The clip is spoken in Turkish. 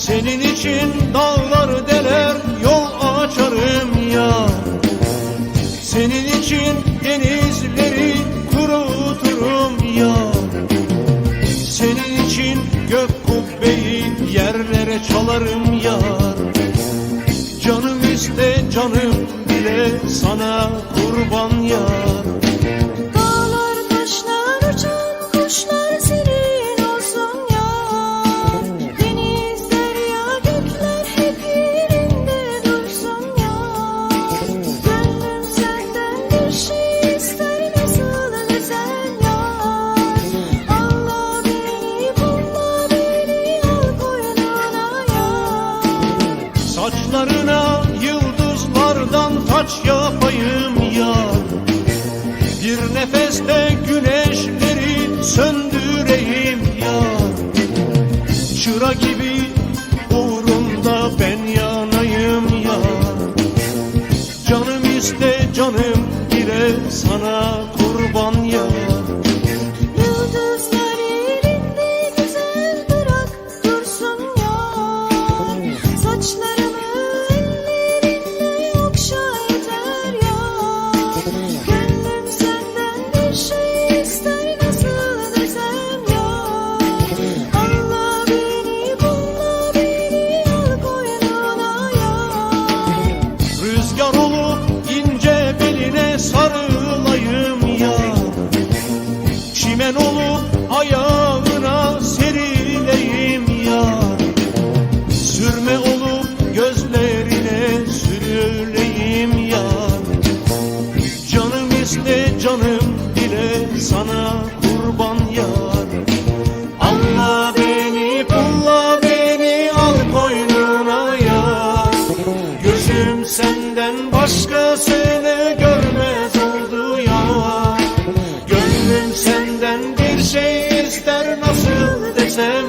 Senin için dağlar deler yol açarım yar. Senin için denizleri kuruturum yar. Senin için gök kubbeyi yerlere çalarım yar. Canım iste canım bile sana kurban yar. Dağlar taşlar uçan kuşlar senin olsun yar. Deniz derya gökler hep yerinde dursun yar. Gönlüm senden bir şey ister nasıl desem yar. Allah beni bulla beni al koynuna yar. Saçlarına yıldızlardan taç yapayım yar. Bir nefeste güneşleri söndüreyim yar. Çıra gibi uğrunda ben yanayım yar. Canım iste canım bile sana kurban yar. Yıldızlar yerinde güzel bırak dursun yar. Saçlarımı ellerinle okşa yeter yar. Gönlüm senden bir şey ister nasıl desem yar. Allah beni bulla beni al koynuna yar. Rüzgar olup ince beline sarılayım yar. Çimen olup ayağına serileyim yar. Sürme olup gözlerine sürüleyim yar. Canım iste canım bile sana kurban yar. Allah beni pulla beni al koynuna yar. Gözüm senden başkasını görmez oldu yar. Gönlüm senden bir şey ister nasıl desem